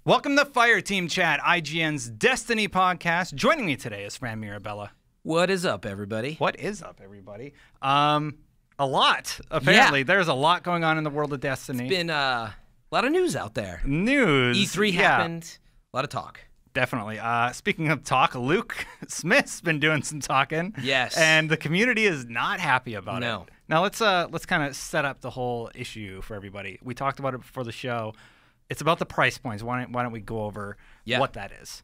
Welcome to Fireteam Chat, IGN's Destiny podcast. Joining me today is Fran Mirabella. What is up, everybody? What is up, everybody? A lot, apparently. Yeah. There's a lot going on in the world of Destiny. It's been a lot of news out there. News. E3 happened. A lot of talk. Definitely. Speaking of talk, Luke Smith's been doing some talking. Yes. And the community is not happy about it. Now let's kind of set up the whole issue for everybody. We talked about it before the show. It's about the price points. Why don't we go over what that is?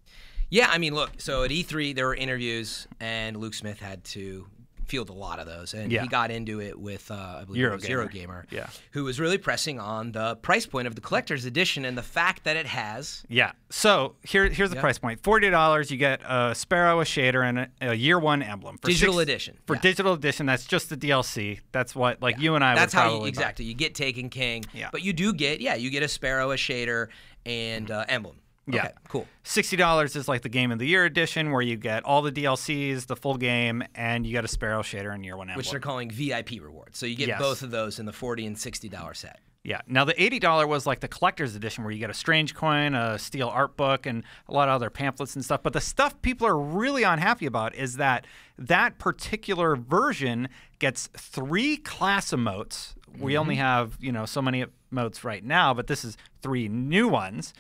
Yeah, I mean, look, so at E3 there were interviews, and Luke Smith had to field a lot of those, and he got into it with, I believe it was Eurogamer, who was really pressing on the price point of the collector's edition and the fact that it has... Yeah, so here's the price point. $40, you get a Sparrow, a shader, and a Year One emblem. For digital edition. For digital edition, that's just the DLC. That's what, like, you and I that's would probably buy. Exactly. You get Taken King, but you do get, you get a Sparrow, a shader, and emblem. Yeah, okay, cool. $60 is like the Game of the Year edition, where you get all the DLCs, the full game, and you get a Sparrow shader and Year One emblem, which they're calling VIP rewards. So you get both of those in the $40 and $60 set. Yeah. Now the $80 was like the collector's edition, where you get a Strange Coin, a Steel art book, and a lot of other pamphlets and stuff. But the stuff people are really unhappy about is that that particular version gets 3 class emotes. We only have, so many emotes right now, but this is 3 new ones,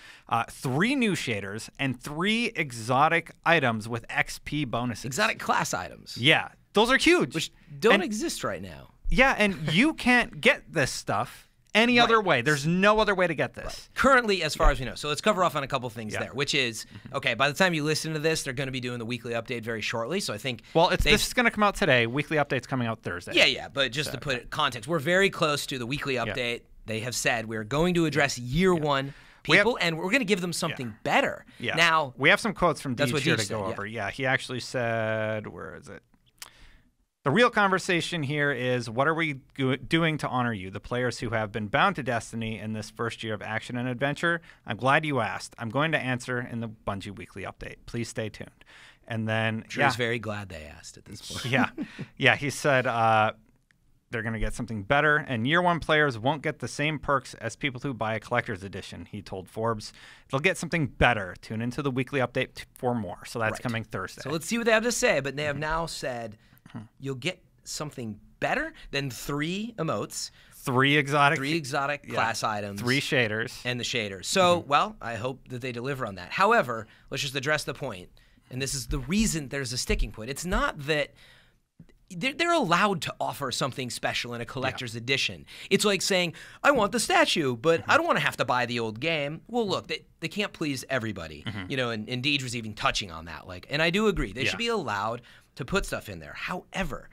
3 new shaders, and 3 exotic items with XP bonuses. Exotic class items. Yeah. Those are huge. Which don't exist right now. Yeah, and you can't get this stuff any other way. There's no other way to get this. Right. Currently, as far as we know. So let's cover off on a couple things there, which is, okay, by the time you listen to this, they're going to be doing the weekly update very shortly. So I think... Well, this is going to come out today. Weekly update's coming out Thursday. Yeah, but just to put it in context, we're very close to the weekly update. They have said we're going to address Year One people, and we're going to give them something better. Yeah. Now... We have some quotes from Deej here to said, go over. Yeah, he actually said, where is it? The real conversation here is, what are we doing to honor you, the players who have been bound to Destiny in this first year of action and adventure? I'm glad you asked. I'm going to answer in the Bungie weekly update. Please stay tuned. And then, he's very glad they asked at this point. Yeah, he said they're going to get something better, and Year One players won't get the same perks as people who buy a collector's edition, he told Forbes. They'll get something better. Tune into the weekly update for more. So that's coming Thursday. So let's see what they have to say, but they have now said... You'll get something better than 3 emotes. 3 exotic class items. 3 shaders. And the shaders. So, well, I hope that they deliver on that. However, let's just address the point, and this is the reason there's a sticking point. It's not that they're allowed to offer something special in a collector's edition. It's like saying, I want the statue, but I don't want to have to buy the old game. Well, look, they can't please everybody. And Deej was even touching on that. And I do agree. They should be allowed to put stuff in there. However,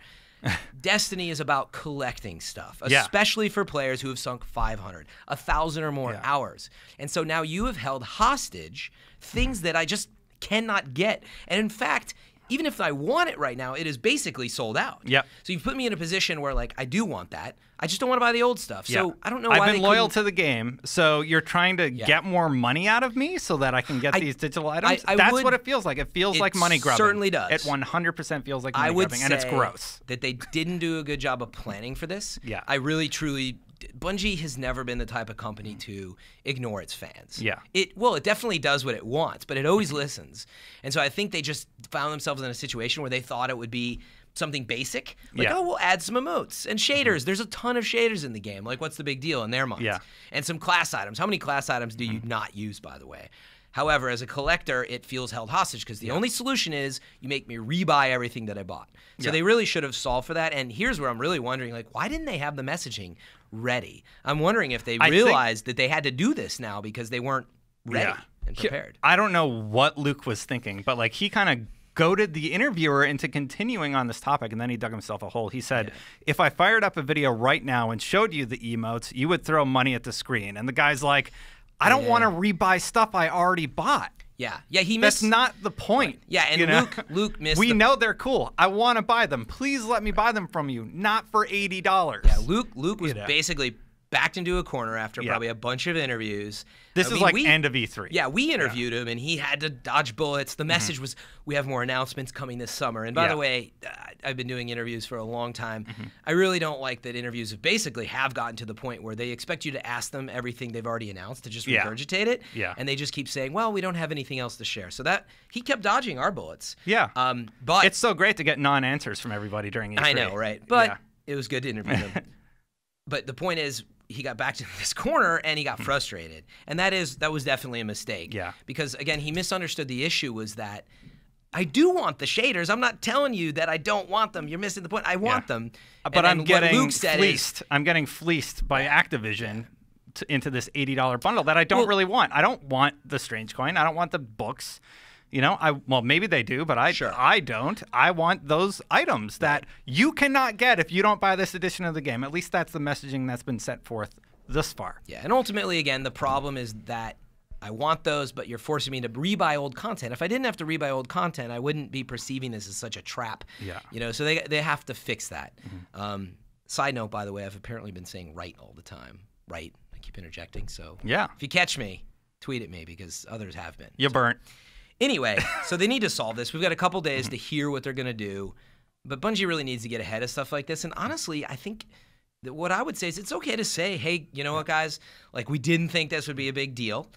Destiny is about collecting stuff, especially for players who have sunk 500, 1,000 or more hours. And so now you have held hostage things that I just cannot get. And in fact, even if I want it right now, it is basically sold out. Yep. So you've put me in a position where, I do want that. I just don't want to buy the old stuff. So I don't know why I've been loyal to the game, so you're trying to get more money out of me so that I can get these digital items? That's what it feels like. It feels like money grubbing. It certainly does. It 100% feels like money grubbing, and it's gross. That they didn't do a good job of planning for this. Yeah. I really, truly... Bungie has never been the type of company to ignore its fans. Yeah. It definitely does what it wants, but it always listens. And so I think they just found themselves in a situation where they thought it would be something basic. Oh, we'll add some emotes and shaders. There's a ton of shaders in the game. What's the big deal in their minds? Yeah. And some class items. How many class items do you not use, by the way? However, as a collector, it feels held hostage because the only solution is you make me rebuy everything that I bought. So they really should have solved for that. And here's where I'm really wondering, why didn't they have the messaging ready? I'm wondering if they realized that they had to do this now because they weren't ready and prepared. I don't know what Luke was thinking, but he kind of goaded the interviewer into continuing on this topic, and then he dug himself a hole. He said, if I fired up a video right now and showed you the emotes, you would throw money at the screen. And the guy's like, I don't want to rebuy stuff I already bought. Yeah, he missed. That's not the point. Yeah, and Luke missed. We know they're cool. I want to buy them. Please let me buy them from you, not for $80. Yeah, Luke was basically backed into a corner after probably a bunch of interviews. This is like end of E3. Yeah, we interviewed him, and he had to dodge bullets. The message was, we have more announcements coming this summer. And by the way, I've been doing interviews for a long time. I really don't like that interviews have gotten to the point where they expect you to ask them everything they've already announced to just regurgitate it. And they just keep saying, well, we don't have anything else to share. So that he kept dodging our bullets. But it's so great to get non-answers from everybody during E3. I know, right? But it was good to interview them. But the point is, he got back to this corner and he got frustrated. And that was definitely a mistake. Because, again, he misunderstood the issue was that I do want the shaders. I'm not telling you that I don't want them. You're missing the point. I want them. But I'm getting fleeced. I'm getting fleeced by Activision into this $80 bundle that I don't really want. I don't want the Strange Coin. I don't want the books. You know, well, maybe they do, but I don't. I want those items that you cannot get if you don't buy this edition of the game. At least that's the messaging that's been set forth thus far. Yeah, and ultimately, again, the problem is that I want those, but you're forcing me to rebuy old content. If I didn't have to rebuy old content, I wouldn't be perceiving this as such a trap. You know, so they have to fix that. Side note, by the way, I've apparently been saying right all the time. Right. I keep interjecting. So if you catch me, tweet at me because others have been. You burnt. Anyway, so they need to solve this. We've got a couple days to hear what they're going to do, but Bungie really needs to get ahead of stuff like this. And honestly, I think that what I would say is it's okay to say, hey, you know what, guys? Like, we didn't think this would be a big deal,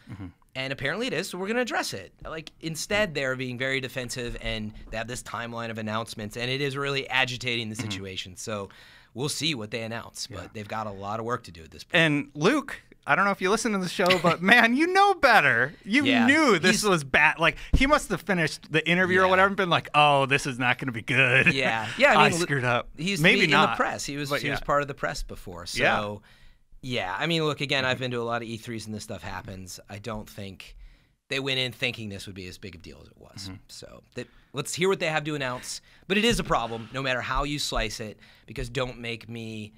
and apparently it is, so we're going to address it. Like, instead, they're being very defensive, and they have this timeline of announcements, and it is really agitating the situation. So we'll see what they announce, but they've got a lot of work to do at this point. And Luke, I don't know if you listen to the show, but man, you know better. You knew this was bad. Like, he must have finished the interview or whatever and been like, oh, this is not going to be good. I mean, I screwed up. He's maybe in the press. He was part of the press before. So, I mean, look, again, I've been to a lot of E3s and this stuff happens. I don't think they went in thinking this would be as big a deal as it was. So let's hear what they have to announce. But it is a problem, no matter how you slice it, because don't make me,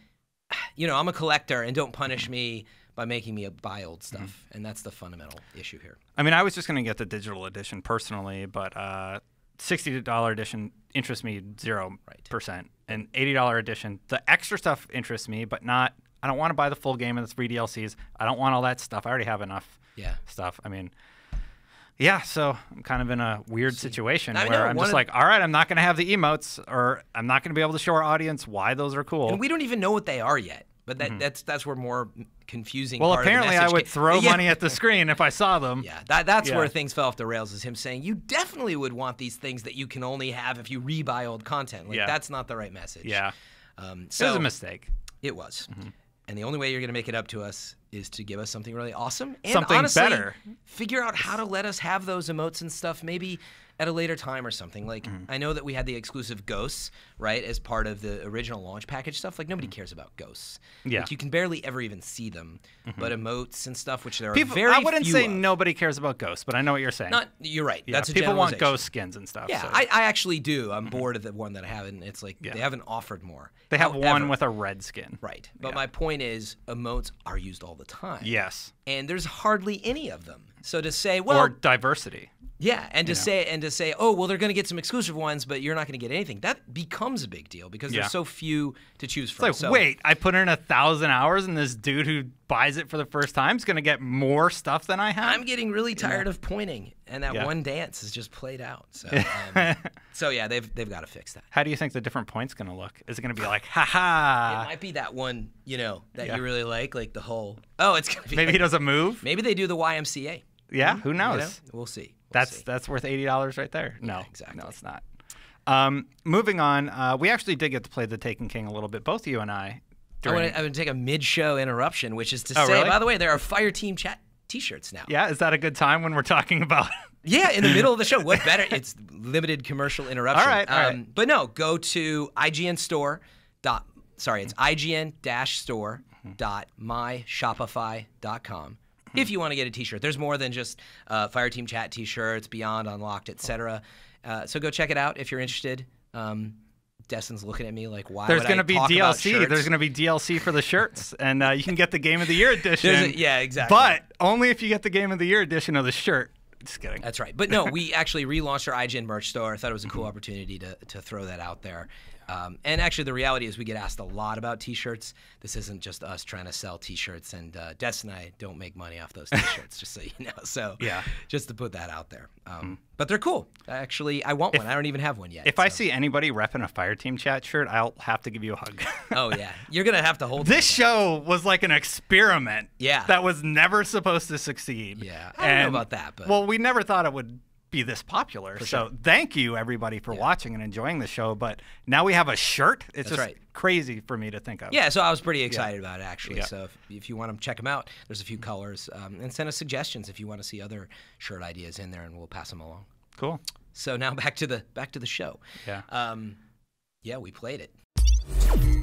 you know, I'm a collector, and don't punish me by making me buy old stuff. And that's the fundamental issue here. I mean, I was just going to get the digital edition personally, but $60 edition interests me 0%. And $80 edition, the extra stuff interests me, but not, I don't want to buy the full game and the 3 DLCs. I don't want all that stuff. I already have enough stuff. I mean, so I'm kind of in a weird situation where I'm just like, all right, I'm not going to have the emotes, or I'm not going to be able to show our audience why those are cool. And we don't even know what they are yet. But that's where more confusing. Well, part apparently of the I would throw money at the screen if I saw them. That's where things fell off the rails. Is him saying you definitely would want these things that you can only have if you rebuy old content. Like that's not the right message. So it was a mistake. It was. And the only way you're going to make it up to us is to give us something really awesome and something honestly, better. Figure out how to let us have those emotes and stuff maybe at a later time or something. Like, I know that we had the exclusive ghosts, right, as part of the original launch package stuff. Like, nobody cares about ghosts. Like, you can barely ever even see them. But emotes and stuff, which there are very few I wouldn't say of. Nobody cares about ghosts, but I know what you're saying. You're right. That's a people want generalization. ghost skins and stuff. Yeah, so. I actually do. I'm bored of the one that I have, and it's like they haven't offered more. They have one with a red skin. Right. But my point is, emotes are used all the time. Yes. And there's hardly any of them. So to say, well, or diversity. Yeah, and to say, oh, well, they're going to get some exclusive ones, but you're not going to get anything. That becomes a big deal because there's so few to choose from. It's like, wait, I put in 1,000 hours, and this dude who buys it for the first time is going to get more stuff than I have? I'm getting really tired of pointing, and that one dance is just played out. So, they've got to fix that. How do you think the different points going to look? Is it going to be like, ha-ha? It might be that one, that you really like the whole, it's going to be. Maybe he does a move? Maybe they do the YMCA. Yeah, who knows? We'll see. That's worth $80 right there. No, yeah, exactly. No, it's not. Moving on, we actually did get to play the Taken King a little bit, both you and I. I'm going to take a mid-show interruption, which is to say, by the way, there are Fireteam chat T-shirts now. Yeah, is that a good time when we're talking about Yeah, in the middle of the show. What better? It's limited commercial interruption. All right. But no, go to IGN store. It's IGN-store.myshopify.com. If you want to get a T-shirt. There's more than just Fireteam Chat T-shirts, Beyond Unlocked, etc. So go check it out if you're interested. Destin's looking at me like, why There's would going I to be talk about DLC. shirts? There's going to be DLC for the shirts, and you can get the Game of the Year edition. Yeah, exactly. But only if you get the Game of the Year edition of the shirt. Just kidding. That's right. But no, we actually relaunched our IGN merch store. I thought it was a cool opportunity to throw that out there. And actually, the reality is we get asked a lot about T-shirts. This isn't just us trying to sell T-shirts, and Des and I don't make money off those T-shirts, just so you know. So just to put that out there. But they're cool. Actually, I want one. I don't even have one yet. If I see anybody repping a Fireteam chat shirt, I'll have to give you a hug. Oh, yeah. You're going to have to hold This show was like an experiment that was never supposed to succeed. Yeah. I don't know about that. But well, we never thought it would be this popular. For so sure. thank you, everybody, for watching and enjoying the show. But now we have a shirt. It's That's just crazy for me to think of. Yeah, so I was pretty excited about it, actually. Yeah. So if you want to check them out, there's a few colors. And send us suggestions if you want to see other shirt ideas in there, and we'll pass them along. Cool. So now back to the show. Yeah. Yeah, we played it.